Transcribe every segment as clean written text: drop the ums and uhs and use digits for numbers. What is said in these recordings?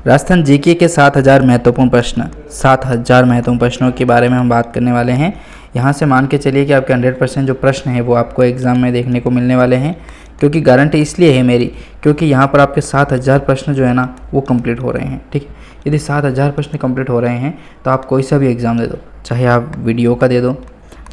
Rajasthan GK के 7000 महत्वपूर्ण प्रश्न, 7000 महत्वपूर्ण प्रश्नों के बारे में हम बात करने वाले हैं। यहाँ से मान के चलिए कि आपके 100% जो प्रश्न हैं वो आपको एग्ज़ाम में देखने को मिलने वाले हैं, क्योंकि गारंटी इसलिए है मेरी क्योंकि यहाँ पर आपके 7000 प्रश्न जो है ना वो कंप्लीट हो रहे हैं। ठीक है, यदि 7000 प्रश्न कंप्लीट हो रहे हैं तो आप कोई सा भी एग्ज़ाम दे दो, चाहे आप वीडियो का दे दो,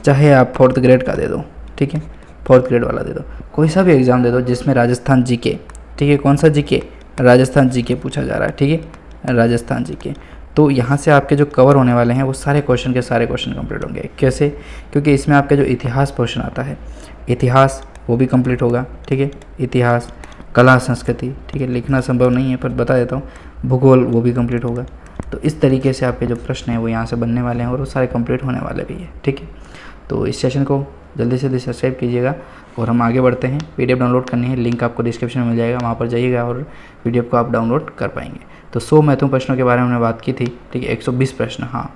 चाहे आप 4th ग्रेड का दे दो, ठीक है, 4th ग्रेड वाला दे दो, कोई सा भी एग्ज़ाम दे दो जिसमें राजस्थान जीके, ठीक है, कौन सा जीके, राजस्थान जीके पूछा जा रहा है, ठीक है, राजस्थान जीके, तो यहाँ से आपके जो कवर होने वाले हैं वो सारे क्वेश्चन के सारे क्वेश्चन कंप्लीट होंगे। कैसे? क्योंकि इसमें आपका जो इतिहास पोर्शन आता है, इतिहास वो भी कंप्लीट होगा, ठीक है, इतिहास, कला संस्कृति, ठीक है, लिखना संभव नहीं है पर बता देता हूँ, भूगोल वो भी कंप्लीट होगा। तो इस तरीके से आपके जो प्रश्न हैं वो यहाँ से बनने वाले हैं और वो सारे कंप्लीट होने वाले भी हैं। ठीक है, तो इस सेशन को जल्दी से जल्दी सब्सक्राइब कीजिएगा और हम आगे बढ़ते हैं। पीडीएफ डाउनलोड करनी है, लिंक आपको डिस्क्रिप्शन में मिल जाएगा, वहाँ पर जाइएगा और पीडीएफ को आप डाउनलोड कर पाएंगे। तो 100 महत्वपूर्ण प्रश्नों के बारे में हमने बात की थी, ठीक है, 120 प्रश्न, हाँ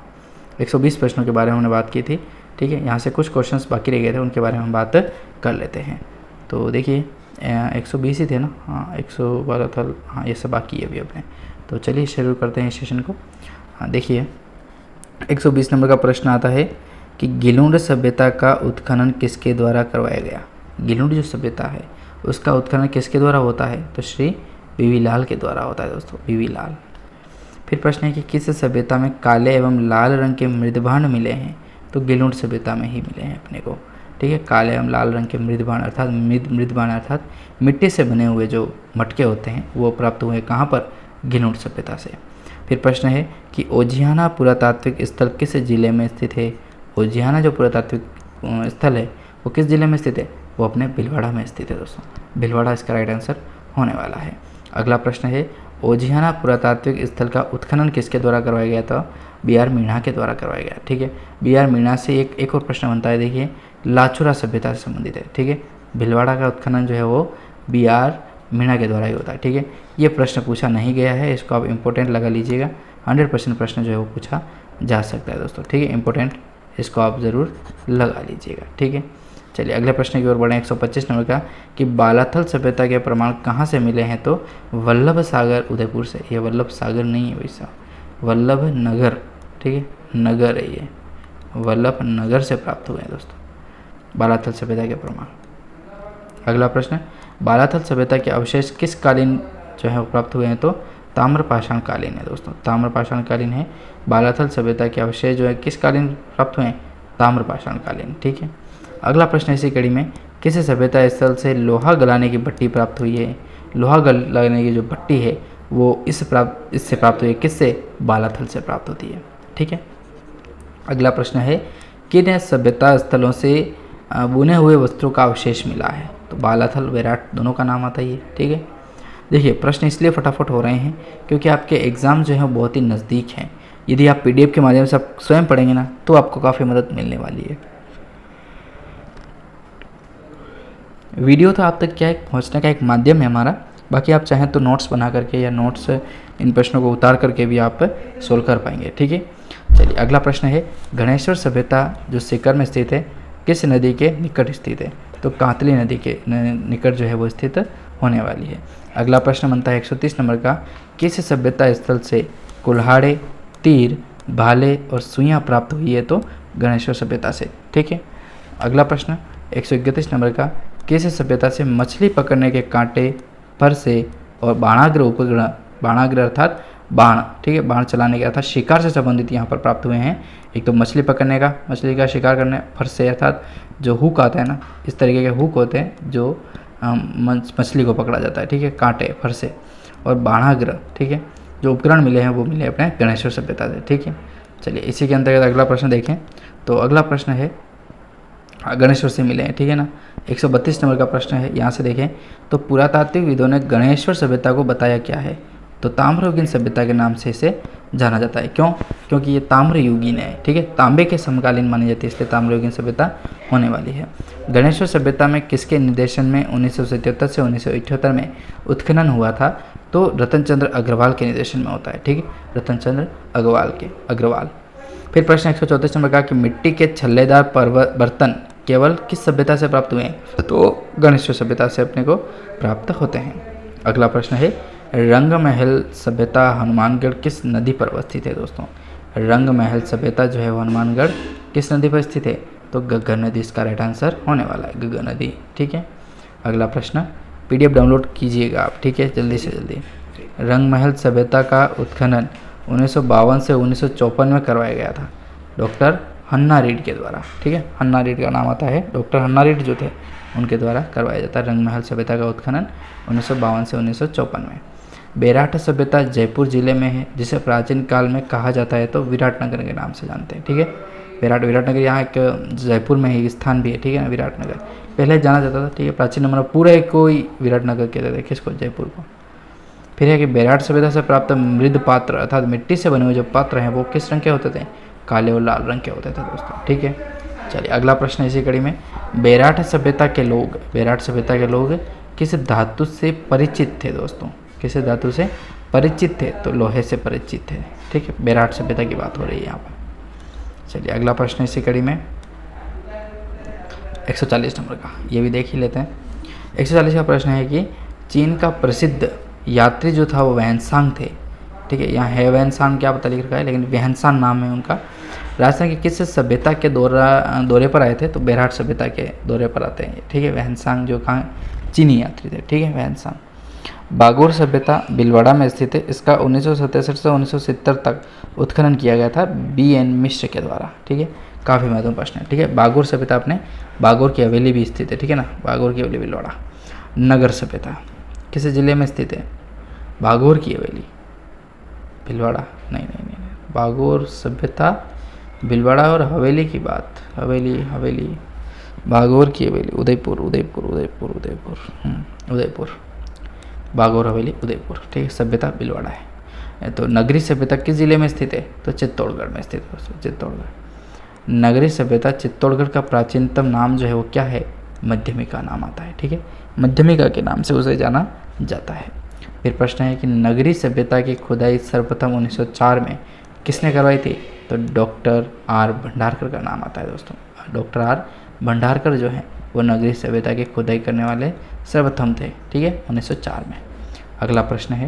120 प्रश्नों के बारे में हमने बात की थी, ठीक है। यहाँ से कुछ क्वेश्चंस बाकी रह गए थे, उनके बारे में हम बात कर लेते हैं। तो देखिए 120 ही थे ना, हाँ 112 था, हाँ ये सब बाकी है अभी अपने। तो चलिए शुरू करते हैं इस सेशन को। हाँ देखिए 120 नंबर का प्रश्न आता है कि गिलुंड सभ्यता का उत्खनन किसके द्वारा करवाया गया। गिलुंड जो सभ्यता है उसका उत्खनन किसके द्वारा होता है, तो श्री वीवी लाल के द्वारा होता है दोस्तों, वीवी लाल। फिर प्रश्न है कि किस सभ्यता में काले एवं लाल रंग के मृदभांड मिले हैं, तो गिलुंड सभ्यता में ही मिले हैं अपने को, ठीक है। काले एवं लाल रंग के मृदभांड अर्थात मिट्टी से बने हुए जो मटके होते हैं वो प्राप्त हुए कहाँ पर, गिलुंड सभ्यता से। फिर प्रश्न है कि ओजियाना पुरातात्विक स्थल किस जिले में स्थित है। ओजियाना जो पुरातात्विक स्थल है वो किस जिले में स्थित है, वो अपने भीलवाड़ा में स्थित है दोस्तों, भीलवाड़ा इसका राइट आंसर होने वाला है। अगला प्रश्न है ओजियाना पुरातात्विक स्थल का उत्खनन किसके द्वारा करवाया गया था, बी.आर. मीणा के द्वारा करवाया गया, ठीक है। बी.आर. मीणा से एक और प्रश्न बनता है, देखिए लाचुरा सभ्यता से संबंधित है, ठीक है। भीलवाड़ा का उत्खनन जो है वो बी.आर. मीणा के द्वारा ही होता है, ठीक है। ये प्रश्न पूछा नहीं गया है, इसको आप इंपॉर्टेंट लगा लीजिएगा, 100% प्रश्न जो है वो पूछा जा सकता है दोस्तों, ठीक है, इंपॉर्टेंट इसको आप ज़रूर लगा लीजिएगा, ठीक है। चलिए अगले प्रश्न की ओर बढ़ें, 125 नंबर का कि बालाथल सभ्यता के प्रमाण कहाँ से मिले हैं, तो वल्लभ सागर उदयपुर से। ये वल्लभ सागर नहीं है वैसा, वल्लभ नगर, ठीक है, नगर है ये, वल्लभ नगर से प्राप्त हुए हैं दोस्तों बालाथल सभ्यता के प्रमाण। अगला प्रश्न, बालाथल सभ्यता के अवशेष किस कालीन जो है वो प्राप्त हुए हैं, तो ताम्रपाषाण कालीन है दोस्तों, ताम्रपाषाण कालीन है। बालाथल सभ्यता के अवशेष जो है किस कालीन प्राप्त हुए हैं, ताम्रपाषाण कालीन, ठीक है। अगला प्रश्न इसी कड़ी में, किस सभ्यता स्थल से लोहा गलाने की भट्टी प्राप्त हुई है। लोहा गलाने की जो भट्टी है वो इससे प्राप्त हुई है, किससे, बालाथल से प्राप्त होती है, ठीक है। अगला प्रश्न है किन सभ्यता स्थलों से बुने हुए वस्त्रों का अवशेष मिला है, तो बालाथल विराट दोनों का नाम आता ही है, ठीक है। देखिए प्रश्न इसलिए फटाफट हो रहे हैं क्योंकि आपके एग्ज़ाम जो है बहुत ही नज़दीक हैं। यदि आप पीडीएफ के माध्यम से आप स्वयं पढ़ेंगे ना तो आपको काफ़ी मदद मिलने वाली है। वीडियो तो आप तक क्या है पहुँचने का एक माध्यम है हमारा, बाकी आप चाहें तो नोट्स बना करके या नोट्स इन प्रश्नों को उतार करके भी आप सोल्व कर पाएंगे, ठीक है। चलिए अगला प्रश्न है गणेश्वर सभ्यता जो सीकर में स्थित है किस नदी के निकट स्थित है, तो कांतली नदी के निकट जो है वो स्थित होने वाली है। अगला प्रश्न बनता है 130 नंबर का, किस सभ्यता स्थल से कुल्हाड़े, तीर, भाले और सुइयाँ प्राप्त हुई है, तो गणेश्वर सभ्यता से, ठीक है। अगला प्रश्न 131 नंबर का, किस सभ्यता से मछली पकड़ने के कांटे, फरसे और बाणाग्र उपग्रह, बाणाग्र अर्थात बाण, ठीक है, बाण चलाने के अर्थात शिकार से संबंधित यहाँ पर प्राप्त हुए हैं। एक तो मछली पकड़ने का, मछली का शिकार करने, फरसे अर्थात जो हुक आता है ना, इस तरीके के हुक होते हैं जो मछली को पकड़ा जाता है, ठीक है, कांटे, फरसे और बाणाग्र, ठीक है, जो उपकरण मिले हैं वो मिले अपने गणेश्वर सभ्यता से, ठीक है। चलिए इसी के अंतर्गत अगला प्रश्न देखें, तो अगला प्रश्न है गणेश्वर से मिले हैं, ठीक है ना। 132 नंबर का प्रश्न है, यहाँ से देखें तो पुरातात्विक विदों ने गणेश्वर सभ्यता को बताया क्या है, तो ताम्रयुगीन सभ्यता के नाम से इसे जाना जाता है। क्यों, क्योंकि ये ताम्रयुगीन है, ठीक है, तांबे के समकालीन मानी जाती है, इसलिए ताम्रयुगीन सभ्यता होने वाली है। गणेश्वर सभ्यता में किसके निर्देशन में 1977 से 1978 में उत्खनन हुआ था, तो रतन चंद्र अग्रवाल के निर्देशन में होता है, ठीक है, रतन चंद्र अग्रवाल। फिर प्रश्न 134 नंबर का कि मिट्टी के छल्लेदार बर्तन केवल किस सभ्यता से प्राप्त हुए हैं, तो गणेश्वर सभ्यता से अपने को प्राप्त होते हैं। अगला प्रश्न है रंगमहल सभ्यता हनुमानगढ़ किस नदी पर अवस्थित है दोस्तों? रंगमहल सभ्यता जो है वो हनुमानगढ़ किस नदी पर स्थित है? तो घग्गर नदी इसका राइट आंसर होने वाला है, घग्गर नदी। ठीक है, अगला प्रश्न, PDF डाउनलोड कीजिएगा आप, ठीक है, जल्दी से जल्दी। रंगमहल सभ्यता का उत्खनन 1952 से 1954 में करवाया गया था डॉक्टर हन्ना रीड के द्वारा। ठीक है, हन्ना रीड का नाम आता है, डॉक्टर हन्ना रीड जो थे उनके द्वारा करवाया जाता है रंगमहल सभ्यता का उत्खनन 1952 से 1954 में। बेराट सभ्यता जयपुर जिले में है, जिसे प्राचीन काल में कहा जाता है तो विराटनगर के नाम से जानते हैं। ठीक है, विराटनगर यहाँ एक जयपुर में एक स्थान भी है, ठीक है ना, विराटनगर पहले जाना जाता था। ठीक है, प्राचीन मतलब पूरा एक कोई विराटनगर कहते थे किसको? जयपुर को। फिर है कि बेराट सभ्यता से प्राप्त मृद पात्र अर्थात मिट्टी से बने हुए जो पात्र हैं वो किस रंग के होते थे? काले और लाल रंग के होते थे दोस्तों। ठीक है, चलिए अगला प्रश्न इसी कड़ी में, बेराट सभ्यता के लोग किस धातु से परिचित थे दोस्तों? किस धातु से परिचित थे? तो लोहे से परिचित थे। ठीक है, बेराट सभ्यता की बात हो रही है यहाँ पर। चलिए अगला प्रश्न इसी कड़ी में 140 नंबर का, ये भी देख ही लेते हैं। 140 का प्रश्न है कि चीन का प्रसिद्ध यात्री जो था वो वैनसांग थे। ठीक है, यहाँ है वैनसांग क्या पता लिख रखा है, लेकिन वैनसांग नाम है उनका। राजस्थान की किस सभ्यता के दौरे पर आए थे? तो बेराट सभ्यता के दौरे पर आते हैं। ठीक है, वैनसांग जो कहाँ चीनी यात्री थे। ठीक है, वैनसांग। बागोर सभ्यता भीलवाड़ा में स्थित है, इसका 1967 से 1970 तक उत्खनन किया गया था BN मिश्र के द्वारा। ठीक है, काफ़ी महत्वपूर्ण प्रश्न है। ठीक है, बागोर सभ्यता अपने बागोर की हवेली भी स्थित है। ठीक है ना, बागोर की हवेली भीलवाड़ा। नगर सभ्यता किस जिले में स्थित है? बागोर की हवेली भीलवाड़ा नहीं, बागोर सभ्यता भीलवाड़ा और हवेली की बात, हवेली बागोर की हवेली उदयपुर, बागोर हवेली उदयपुर। ठीक है, सभ्यता भीलवाड़ा है। तो नगरी सभ्यता किस जिले में स्थित है? तो चित्तौड़गढ़ में स्थित है, चित्तौड़गढ़। नगरी सभ्यता चित्तौड़गढ़ का प्राचीनतम नाम जो है वो क्या है? मध्यमिका नाम आता है। ठीक है, मध्यमिका के नाम से उसे जाना जाता है। फिर प्रश्न है कि नगरी सभ्यता की खुदाई सर्वप्रथम 1904 में किसने करवाई थी? तो डॉक्टर R भंडारकर का नाम आता है दोस्तों। डॉक्टर R भंडारकर जो है वो नगरी सभ्यता की खुदाई करने वाले सर्वप्रथम थे। ठीक है, 1904 में। अगला प्रश्न है,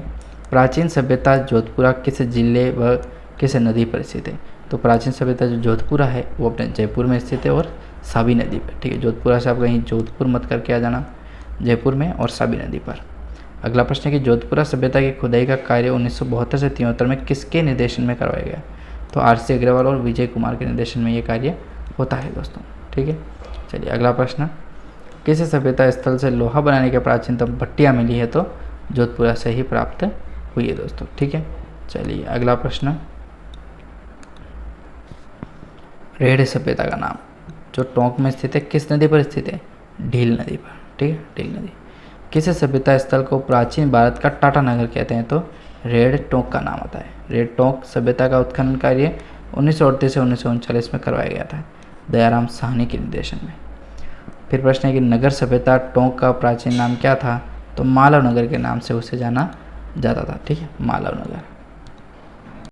प्राचीन सभ्यता जोधपुरा किस जिले व किस नदी पर स्थित है? तो प्राचीन सभ्यता जो जोधपुरा है वो अपने जयपुर में स्थित है और साबी नदी पर। ठीक है, जोधपुरा से आप कहीं जोधपुर मत करके आ जाना, जयपुर में और साबी नदी पर। अगला प्रश्न है कि जोधपुरा सभ्यता की खुदाई का कार्य 1972 से 73 में किसके निर्देशन में करवाया गया? तो RC अग्रवाल और विजय कुमार के निर्देशन में ये कार्य होता है दोस्तों। ठीक है, चलिए अगला प्रश्न, किस सभ्यता स्थल से लोहा बनाने के प्राचीनतम भट्टियाँ मिली है? तो जोधपुरा से ही प्राप्त हुई है दोस्तों। ठीक है, चलिए अगला प्रश्न, रेड सभ्यता का नाम जो टोंक में स्थित है किस नदी पर स्थित है? ढील नदी पर। ठीक है, ढील नदी। किस सभ्यता स्थल को प्राचीन भारत का टाटा नगर कहते हैं? तो रेड टोंक का नाम आता है। रेड टोंक सभ्यता का उत्खनन कार्य 1938 से 1939 में करवाया गया था दयाराम साहनी के निर्देशन में। फिर प्रश्न है कि नगर सभ्यता टोंक का प्राचीन नाम क्या था? तो मालव नगर के नाम से उसे जाना जाता था। ठीक है, मालव नगर।